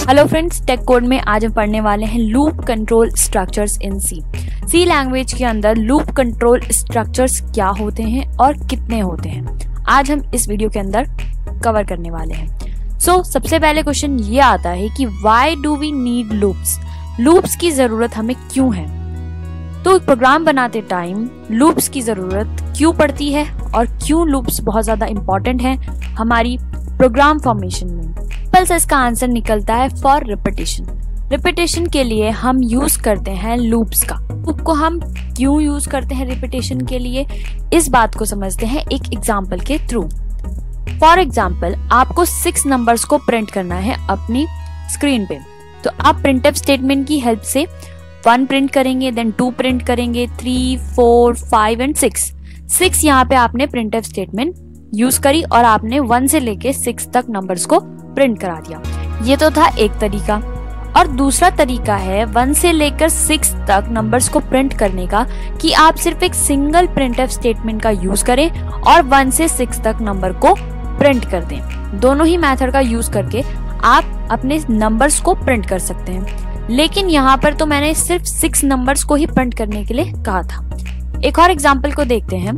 Hello friends, take code में आज हम पढ़ने वाले हैं loop control structures in C. C language के अंदर लूप कंट्रोल स्ट्रक्चर्स क्या होते हैं और कितने होते हैं, आज हम इस वीडियो के अंदर कवर करने वाले हैं। सबसे पहले क्वेश्चन ये आता है कि why do we need loops? Loops की जरूरत हमें क्यों है? तो प्रोग्राम बनाते टाइम लूप्स की जरूरत क्यों पड़ती है और क्यों लूप्स बहुत ज्यादा इंपॉर्टेंट है हमारी प्रोग्राम फॉर्मेशन में? सिंपल से इसका आंसर निकलता है फॉर रिपीटेशन। रिपीटेशन के लिए हम यूज करते हैं लूप्स का। लूप को हम क्यों यूज करते हैं रिपीटेशन के लिए, इस बात को समझते हैं एक एग्जांपल के थ्रू। फॉर एग्जांपल, आपको 6 नंबर्स को प्रिंट करना है अपनी स्क्रीन पे, तो आप प्रिंटफ स्टेटमेंट की हेल्प से 1 प्रिंट करेंगे, देन 2 प्रिंट करेंगे, 3, 4, 5 एंड 6 यहाँ पे आपने प्रिंटफ स्टेटमेंट यूज करी और आपने 1 से लेके 6 तक नंबर्स को प्रिंट करा दिया। ये तो था एक तरीका। और दूसरा तरीका है 1 से लेकर 6 तक नंबर्स को प्रिंट करने का, कि आप सिर्फ एक सिंगल प्रिंटफ स्टेटमेंट का यूज करें और 1 से 6 तक नंबर को प्रिंट कर दें। दोनों ही मेथड का यूज करके आप अपने नंबर्स को प्रिंट कर सकते हैं। लेकिन यहाँ पर तो मैंने सिर्फ 6 नंबर्स को ही प्रिंट करने के लिए कहा था। एक और एग्जाम्पल को देखते हैं।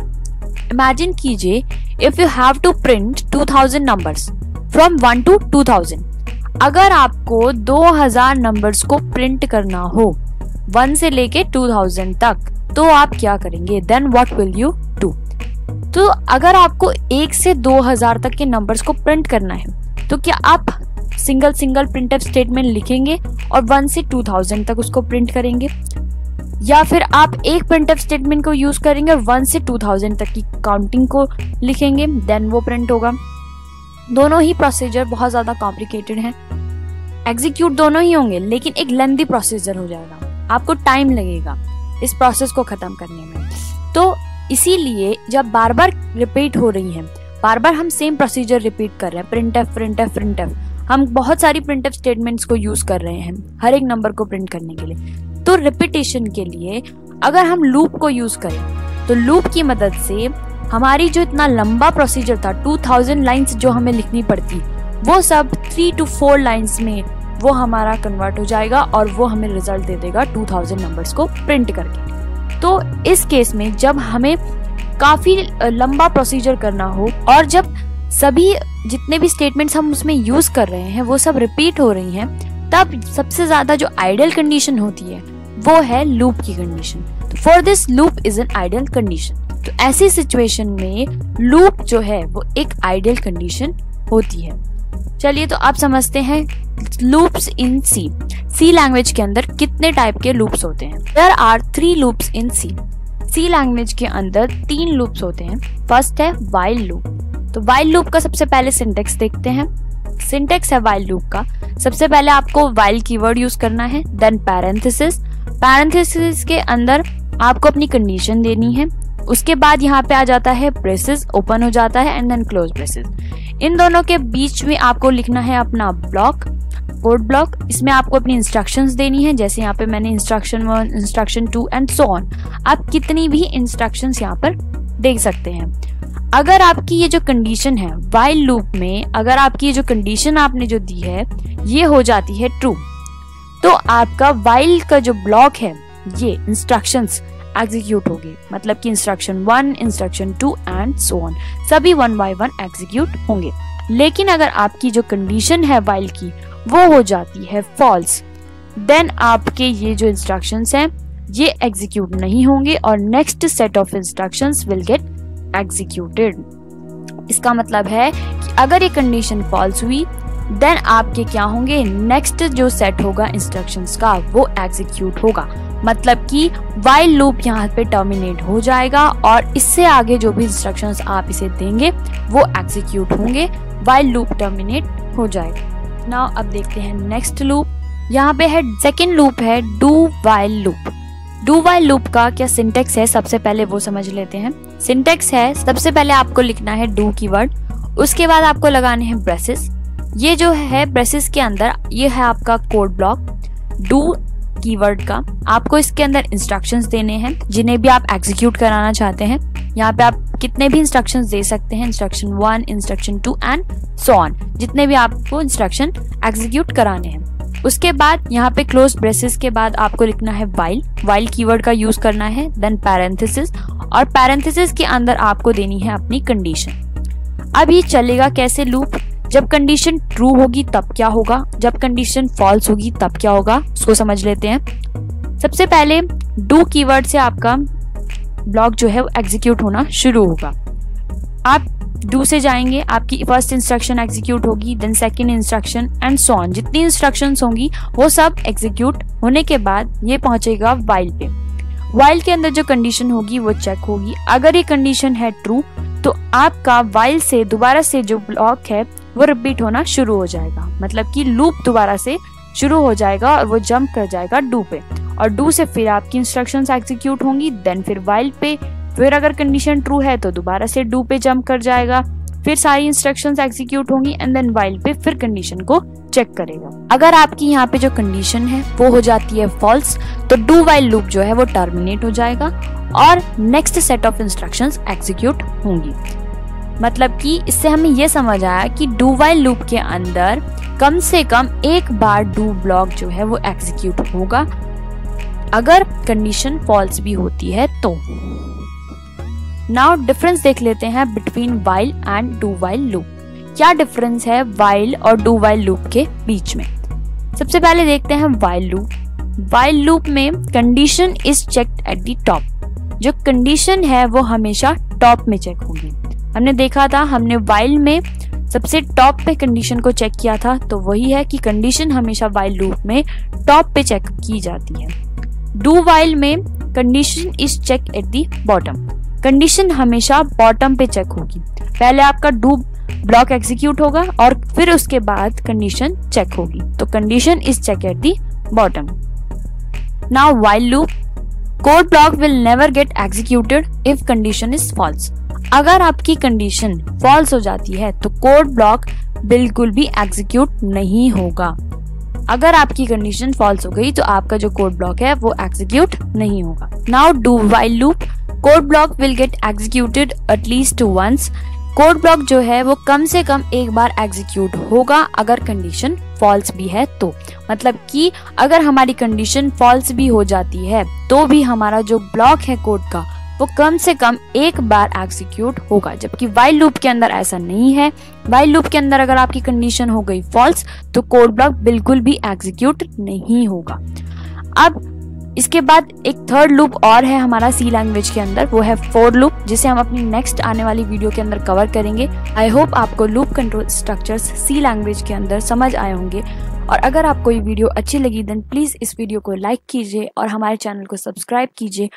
इमेजिन कीजिए, if you have to print 2000 numbers from 1 to 2000। अगर आपको 2000 नंबर्स को प्रिंट करना हो 1 से लेके 2000 तक, तो आप क्या करेंगे? Then what will you do? तो अगर आपको 1 से 2000 तक के नंबर्स को प्रिंट करना है, तो क्या आप सिंगल प्रिंटफ स्टेटमेंट लिखेंगे और 1 से 2000 तक उसको प्रिंट करेंगे, या फिर आप एक प्रिंटफ स्टेटमेंट को यूज करेंगे और 1 से 2000 तक की काउंटिंग को लिखेंगे, देन वो प्रिंट होगा? दोनों ही प्रोसीजर बहुत ज्यादा कॉम्प्लिकेटेड हैं। एग्जीक्यूट दोनों ही होंगे, लेकिन एक लेंथी प्रोसीजर हो जाएगा, आपको टाइम लगेगा इस प्रोसेस को खत्म करने में। तो इसीलिए जब बार बार रिपीट हो रही है, बार बार हम सेम प्रोसीजर रिपीट कर रहे हैं, प्रिंटफ, हम बहुत सारी प्रिंटफ स्टेटमेंट्स को यूज कर रहे हैं हर एक नंबर को प्रिंट करने के लिए। तो रिपीटेशन के लिए अगर हम लूप को यूज करें, तो लूप की मदद से हमारी जो इतना लंबा प्रोसीजर था, 2000 लाइंस जो हमें लिखनी पड़ती, वो सब 3 to 4 लाइंस में वो हमारा कन्वर्ट हो जाएगा और वो हमें रिजल्ट दे देगा 2000 नंबर्स को प्रिंट करके। तो इस केस में जब हमें काफी लंबा प्रोसीजर करना हो और जब सभी जितने भी स्टेटमेंट्स हम उसमें यूज कर रहे हैं वो सब रिपीट हो रही हैं, तब सबसे ज्यादा जो आइडियल कंडीशन होती है वो है लूप की कंडीशन। तो for this loop is an ideal condition. तो ऐसी सिचुएशन में लूप जो है वो एक आइडियल कंडीशन होती है। चलिए, तो आप समझते हैं loops in C. C language के अंदर कितने टाइप के लूप्स होते हैं? There are 3 loops in C. C language के अंदर 3 लूप्स होते हैं। फर्स्ट है व्हाइल लूप। तो व्हाइल लूप का सबसे पहले सिंटेक्स देखते हैं। सिंटेक्स है व्हाइल लूप का, सबसे पहले आपको व्हाइल कीवर्ड यूज करना है, देन पैरेंथेसिस। पैरेंथेसिस के अंदर आपको अपनी कंडीशन देनी है। उसके बाद यहाँ पे आ जाता है ब्रेसेस, ओपन हो जाता है, एंड देन क्लोज ब्रेसेस। इन दोनों के बीच में आपको लिखना है अपना ब्लॉक, कोड ब्लॉक। इसमें आपको अपनी इंस्ट्रक्शंस देनी है, जैसे यहाँ पे मैंने instruction 1, instruction 2 and so on. आप कितनी भी इंस्ट्रक्शंस यहाँ पर देख सकते हैं। अगर आपकी ये जो कंडीशन है व्हाइल लूप में, अगर आपकी ये जो कंडीशन आपने जो दी है ये हो जाती है ट्रू, तो आपका व्हाइल का जो ब्लॉक है ये इंस्ट्रक्शंस एग्जीक्यूट होगी। मतलब कि instruction 1, instruction 2 and so on, सभी 1 by 1 एग्जीक्यूट होंगे। लेकिन अगर आपकी जो कंडीशन है व्हाइल की वो हो जाती है फॉल्स, देन आपके ये जो इंस्ट्रक्शंस हैं ये एग्जीक्यूट नहीं होंगे और next set of instructions will get executed. इसका मतलब है कि अगर ये कंडीशन फॉल्स हुई, देन आपके क्या होंगे, नेक्स्ट जो सेट होगा इंस्ट्रक्शंस का वो एग्जीक्यूट होगा। मतलब कि व्हाइल लूप यहाँ पे टर्मिनेट हो जाएगा और इससे आगे जो भी इंस्ट्रक्शंस आप इसे देंगे वो एग्जीक्यूट होंगे, व्हाइल लूप टर्मिनेट हो जाएगा। नाउ अब देखते हैं नेक्स्ट लूप। यहाँ पे है सेकेंड लूप है do while loop. Do while loop का क्या सिंटेक्स है, सबसे पहले वो समझ लेते हैं। सिंटेक्स है, सबसे पहले आपको लिखना है डू कीवर्ड, उसके बाद आपको लगाने हैं ब्रेसेस। ये जो है ब्रेसेस के अंदर ये है आपका कोड ब्लॉक डू कीवर्ड का। आपको इसके अंदर इंस्ट्रक्शंस देने हैं जिन्हें भी आप एग्जीक्यूट कराना चाहते हैं। यहाँ पे आप कितने भी इंस्ट्रक्शंस दे सकते हैं, instruction 1, instruction 2 and so on, जितने भी आपको इंस्ट्रक्शन एग्जीक्यूट कराने हैं। उसके बाद यहाँ पे क्लोज ब्रेसेस के बाद आपको लिखना है वाइल कीवर्ड का यूज करना है, देन पैरेंथेसिस, और पैरेंथेसिस के अंदर आपको देनी है अपनी कंडीशन। अब ये चलेगा कैसे लूप, जब कंडीशन ट्रू होगी तब क्या होगा, जब कंडीशन फॉल्स होगी तब क्या होगा, उसको समझ लेते हैं। सबसे पहले डू कीवर्ड से आपका ब्लॉक जो है वो एग्जीक्यूट होना शुरू होगा। आप डू से जाएंगे, आपकी फर्स्ट इंस्ट्रक्शन एग्जीक्यूट होगी, then second instruction and so on, जितनी इंस्ट्रक्शंस होंगी वो सब एग्जीक्यूट होने के बाद ये पहुंचेगा वाइल पे। वाइल के अंदर जो कंडीशन होगी वो चेक होगी। अगर ये कंडीशन है ट्रू तो आपका वाइल से दोबारा से जो ब्लॉक है वो रिपीट होना शुरू हो जाएगा, मतलब कि लूप दोबारा से शुरू हो जाएगा और वो जंप कर जाएगा डू पे, और डू से फिर आपकी इंस्ट्रक्शंस एग्जीक्यूट होंगी, देन फिर वाइल पे, फिर अगर कंडीशन ट्रू है तो दोबारा से डू पे जंप कर जाएगा, फिर सारी इंस्ट्रक्शंस एग्जीक्यूट होंगी एंड देन वाइल पे फिर कंडीशन को चेक करेगा। अगर आपकी यहाँ पे जो कंडीशन है वो हो जाती है फॉल्स तो डू वाइल लूप जो है वो टर्मिनेट हो जाएगा और next set of instructions execute होंगी। मतलब कि इससे हमें ये समझ आया कि डू वाइल लूप के अंदर कम से कम एक बार डू ब्लॉक जो है वो एग्जीक्यूट होगा अगर कंडीशन फॉल्स भी होती है तो। नाउ डिफरेंस देख लेते हैं between while and do while loop. क्या डिफरेंस है वाइल और डू वाइल लूप के बीच में? सबसे पहले देखते हैं वाइल लूप। वाइल लूप में condition is checked at the top. जो कंडीशन है वो हमेशा टॉप में चेक होगी। हमने देखा था, हमने वाइल में सबसे टॉप पे कंडीशन को चेक किया था, तो वही है कि कंडीशन हमेशा वाइल लूप में टॉप पे चेक की जाती है। डू वाइल में condition is check at the bottom. Condition हमेशा बॉटम पे चेक होगी। पहले आपका डू ब्लॉक एग्जीक्यूट होगा और फिर उसके बाद कंडीशन चेक होगी, तो condition is check at the bottom. Now while loop, code block will never get executed if condition is false. अगर आपकी कंडीशन फॉल्स हो जाती है तो कोड ब्लॉक बिल्कुल भी एग्जीक्यूट नहीं होगा। अगर आपकी कंडीशन फॉल्स हो गई तो आपका जो कोड ब्लॉक है वो एग्जीक्यूट नहीं होगा। Now do while loop, code block will get executed at least once. Code block जो है वो कम से कम एक बार एग्जीक्यूट होगा अगर कंडीशन फॉल्स भी है तो। मतलब कि अगर हमारी कंडीशन फॉल्स भी हो जाती है तो भी हमारा जो ब्लॉक है कोड का वो कम से कम एक बार एग्जीक्यूट होगा, जबकि वाइल लूप के अंदर ऐसा नहीं है। वाइल लूप के अंदर अगर आपकी कंडीशन हो गई फॉल्स तो कोड ब्लॉक बिल्कुल भी एग्जीक्यूट नहीं होगा। अब इसके बाद एक थर्ड लूप और है हमारा सी लैंग्वेज के अंदर, वो है फोर लूप, जिसे हम अपनी नेक्स्ट आने वाली वीडियो के अंदर कवर करेंगे। आई होप आपको लूप कंट्रोल स्ट्रक्चर्स सी लैंग्वेज के अंदर समझ आए होंगे, और अगर आपको ये वीडियो अच्छी लगी देन प्लीज इस वीडियो को लाइक कीजिए और हमारे चैनल को सब्सक्राइब कीजिए